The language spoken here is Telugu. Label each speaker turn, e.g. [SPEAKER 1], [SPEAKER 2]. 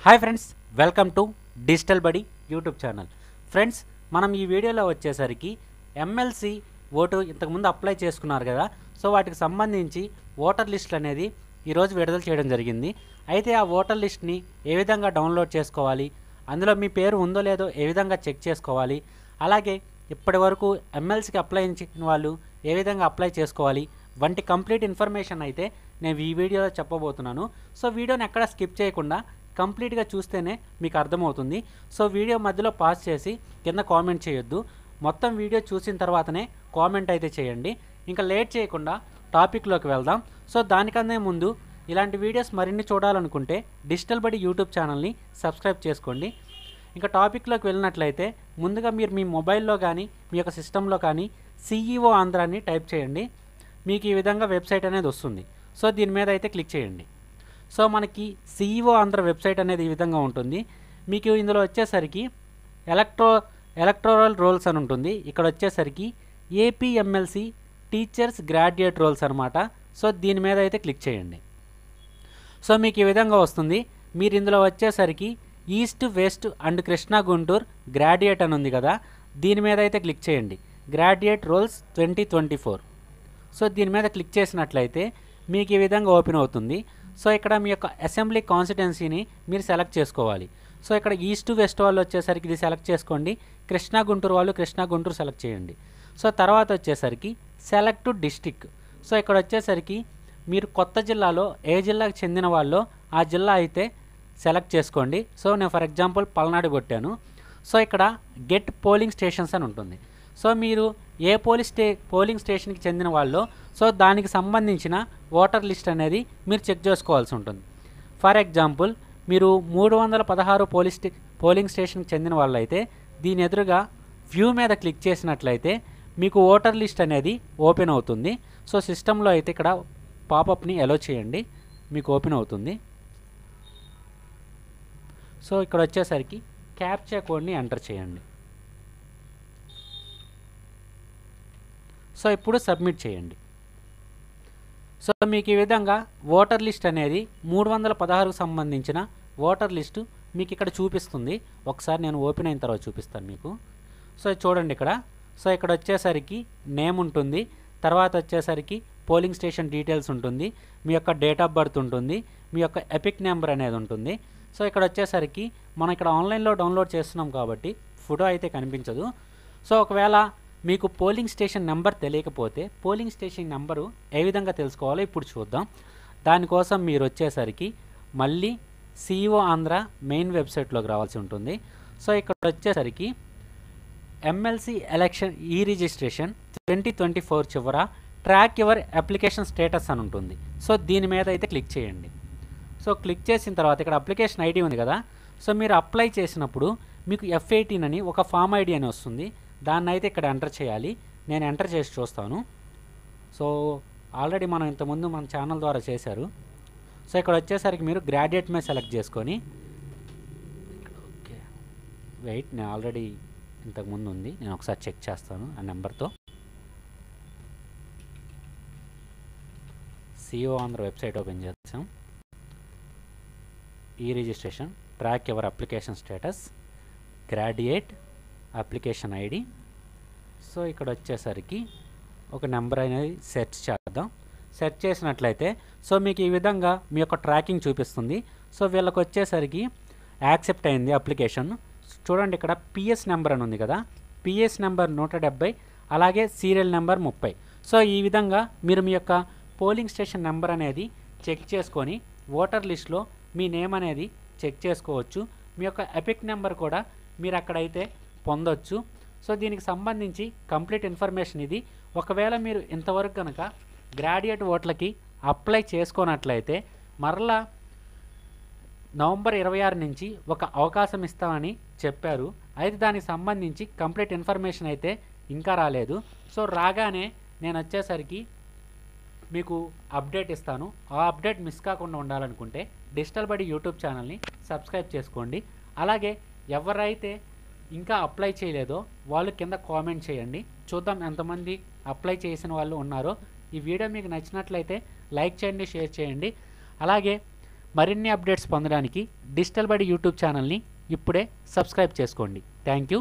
[SPEAKER 1] Hi friends, welcome to digital బడి యూట్యూబ్ ఛానల్. ఫ్రెండ్స్, మనం ఈ వీడియోలో వచ్చేసరికి ఎమ్మెల్సీ ఓటు ఇంతకుముందు అప్లై చేసుకున్నారు కదా, సో వాటికి సంబంధించి ఓటర్ లిస్ట్ అనేది ఈరోజు విడుదల చేయడం జరిగింది. అయితే ఆ ఓటర్ లిస్ట్ని ఏ విధంగా డౌన్లోడ్ చేసుకోవాలి, అందులో మీ పేరు ఉందో లేదో ఏ విధంగా చెక్ చేసుకోవాలి, అలాగే ఇప్పటి వరకు ఎమ్మెల్సీకి అప్లై చేసిన వాళ్ళు ఏ విధంగా అప్లై చేసుకోవాలి వంటి కంప్లీట్ ఇన్ఫర్మేషన్ అయితే నేను ఈ వీడియోలో చెప్పబోతున్నాను. సో వీడియోని ఎక్కడ స్కిప్ చేయకుండా కంప్లీట్గా చూస్తేనే మీకు అర్థమవుతుంది. సో వీడియో మధ్యలో పాజ్ చేసి కింద కామెంట్ చేయొద్దు, మొత్తం వీడియో చూసిన తర్వాతనే కామెంట్ అయితే చేయండి. ఇంకా లేట్ చేయకుండా టాపిక్లోకి వెళ్దాం. సో దానికన్నా ముందు ఇలాంటి వీడియోస్ మరిన్ని చూడాలనుకుంటే డిజిటల్ బడి యూట్యూబ్ ఛానల్ని సబ్స్క్రైబ్ చేసుకోండి. ఇంకా టాపిక్లోకి వెళ్ళినట్లయితే ముందుగా మీరు మీ మొబైల్లో కానీ మీ యొక్క సిస్టంలో కానీ సిఈఓ ఆంధ్రాని టైప్ చేయండి. మీకు ఈ విధంగా వెబ్సైట్ అనేది వస్తుంది. సో దీని మీద అయితే క్లిక్ చేయండి. సో మనకి సిఈఓ ఆంధ్ర వెబ్సైట్ అనేది ఈ విధంగా ఉంటుంది. మీకు ఇందులో వచ్చేసరికి ఎలక్టోరల్ రోల్స్ అని ఉంటుంది. ఇక్కడ వచ్చేసరికి ఏపీఎంఎల్సి టీచర్స్ గ్రాడ్యుయేట్ రోల్స్ అనమాట. సో దీని మీద అయితే క్లిక్ చేయండి. సో మీకు ఈ విధంగా వస్తుంది. మీరు ఇందులో వచ్చేసరికి east west and Krishna Guntur graduate అని ఉంది కదా, దీని మీద అయితే క్లిక్ చేయండి. Graduate roles 2024. సో దీని మీద క్లిక్ చేసినట్లయితే మీకు ఈ విధంగా ఓపెన్ అవుతుంది. సో ఇక్కడ మీ యొక్క అసెంబ్లీ కాన్స్టిట్యున్సీని మీరు సెలెక్ట్ చేసుకోవాలి. సో ఇక్కడ ఈస్ట్ వెస్ట్ వాళ్ళు వచ్చేసరికి ఇది సెలెక్ట్ చేసుకోండి. కృష్ణా గుంటూరు వాళ్ళు కృష్ణా గుంటూరు సెలెక్ట్ చేయండి. సో తర్వాత వచ్చేసరికి సెలెక్ట్ డిస్టిక్. సో ఇక్కడ వచ్చేసరికి మీరు కొత్త జిల్లాలో ఏ జిల్లాకు చెందిన వాళ్ళో ఆ జిల్లా అయితే సెలెక్ట్ చేసుకోండి. సో నేను ఫర్ ఎగ్జాంపుల్ పల్నాడు కొట్టాను. సో ఇక్కడ గెట్ పోలింగ్ స్టేషన్స్ అని ఉంటుంది. సో మీరు ఏ పోలింగ్ స్టేషన్కి చెందిన వాళ్ళో సో దానికి సంబంధించిన ఓటర్ లిస్ట్ అనేది మీరు చెక్ చేసుకోవాల్సి ఉంటుంది. ఫర్ ఎగ్జాంపుల్ మీరు 316 పోలింగ్ స్టేషన్కి చెందిన వాళ్ళు అయితే దీని ఎదురుగా వ్యూ మీద క్లిక్ చేసినట్లయితే మీకు ఓటర్ లిస్ట్ అనేది ఓపెన్ అవుతుంది. సో సిస్టంలో అయితే ఇక్కడ పాపప్ని అలో చేయండి, మీకు ఓపెన్ అవుతుంది. సో ఇక్కడ వచ్చేసరికి క్యాప్చా కోడ్ని ఎంటర్ చేయండి. సో ఇప్పుడు సబ్మిట్ చేయండి. సో మీకు ఈ విధంగా ఓటర్ లిస్ట్ అనేది 316కు సంబంధించిన ఓటర్ లిస్టు మీకు ఇక్కడ చూపిస్తుంది. ఒకసారి నేను ఓపెన్ అయిన తర్వాత చూపిస్తాను మీకు. సో చూడండి ఇక్కడ. సో ఇక్కడ వచ్చేసరికి నేమ్ ఉంటుంది, తర్వాత వచ్చేసరికి పోలింగ్ స్టేషన్ డీటెయిల్స్ ఉంటుంది, మీ యొక్క డేట్ ఆఫ్ బర్త్ ఉంటుంది, మీ యొక్క ఎపిక్ నెంబర్ అనేది ఉంటుంది. సో ఇక్కడ వచ్చేసరికి మనం ఇక్కడ ఆన్లైన్లో డౌన్లోడ్ చేస్తున్నాం కాబట్టి ఫోటో అయితే కనిపించదు. సో ఒకవేళ మీకు పోలింగ్ స్టేషన్ నెంబర్ తెలియకపోతే పోలింగ్ స్టేషన్ నెంబరు ఏ విధంగా తెలుసుకోవాలో ఇప్పుడు చూద్దాం. దానికోసం మీరు వచ్చేసరికి మళ్ళీ సిఈఓ ఆంధ్ర మెయిన్ వెబ్సైట్లోకి రావాల్సి ఉంటుంది. సో ఇక్కడ వచ్చేసరికి ఎమ్మెల్సీ ఎలక్షన్ ఈ రిజిస్ట్రేషన్ 2024 చివర ట్రాక్ యువర్ అప్లికేషన్ స్టేటస్ అని ఉంటుంది. సో దీని మీద అయితే క్లిక్ చేయండి. సో క్లిక్ చేసిన తర్వాత ఇక్కడ అప్లికేషన్ ఐడి ఉంది కదా, సో మీరు అప్లై చేసినప్పుడు మీకు F18 అని ఒక ఫామ్ ఐడి అని వస్తుంది. దాన్ని అయితే ఇక్కడ ఎంటర్ చేయాలి. నేను ఎంటర్ చేసి చూస్తాను. సో ఆల్రెడీ మనం ఇంతకుముందు మన ఛానల్ ద్వారా చేశారు. సో ఇక్కడ వచ్చేసరికి మీరు గ్రాడ్యుయేట్ మీద సెలెక్ట్ చేసుకొని ఓకే వెయిట్, నేను ఆల్రెడీ ఇంతకుముందు ఉంది, నేను ఒకసారి చెక్ చేస్తాను ఆ నెంబర్తో. సిఓ ఆంధ్ర వెబ్సైట్ ఓపెన్ చేస్తాం. ఈ registration track your application status graduate application ID. So ఇక్కడ వచ్చేసరికి ఒక నెంబర్ అనేది సెర్చ్ చేద్దాం. సెర్చ్ చేసినట్లయితే సో మీకు ఈ విధంగా మీ యొక్క ట్రాకింగ్ చూపిస్తుంది. సో వీళ్ళకి వచ్చేసరికి యాక్సెప్ట్ అయింది అప్లికేషన్. చూడండి ఇక్కడ పిఎస్ నెంబర్ అని ఉంది కదా, పిఎస్ నెంబర్ 170, అలాగే సీరియల్ నెంబర్ 30. సో ఈ విధంగా మీరు మీ యొక్క పోలింగ్ స్టేషన్ నెంబర్ అనేది చెక్ చేసుకొని ఓటర్ లిస్ట్లో మీ నేమ్ అనేది చెక్ చేసుకోవచ్చు. మీ యొక్క ఎపిక్ నెంబర్ కూడా మీరు అక్కడైతే పొందొచ్చు. సో దీనికి సంబంధించి కంప్లీట్ ఇన్ఫర్మేషన్ ఇది. ఒకవేళ మీరు ఇంతవరకు కనుక గ్రాడ్యుయేట్ ఓట్లకి అప్లై చేసుకున్నట్లయితే మరలా నవంబర్ 26 నుంచి ఒక అవకాశం ఇస్తామని చెప్పారు. అయితే దానికి సంబంధించి కంప్లీట్ ఇన్ఫర్మేషన్ అయితే ఇంకా రాలేదు. సో రాగానే నేను వచ్చేసరికి మీకు అప్డేట్ ఇస్తాను. ఆ అప్డేట్ మిస్ కాకుండా ఉండాలనుకుంటే డిజిటల్ బడి యూట్యూబ్ ఛానల్ని సబ్స్క్రైబ్ చేసుకోండి. అలాగే ఎవరైతే ఇంకా అప్లై చేయలేదో వాళ్ళు కింద కామెంట్ చేయండి, చూద్దాం ఎంతమంది అప్లై చేసిన వాళ్ళు ఉన్నారో. ఈ వీడియో మీకు నచ్చినట్లయితే లైక్ చేయండి, షేర్ చేయండి. అలాగే మరిన్ని అప్డేట్స్ పొందడానికి డిజిటల్ బడి యూట్యూబ్ ఛానల్ని ఇప్పుడే సబ్స్క్రైబ్ చేసుకోండి. Thank you.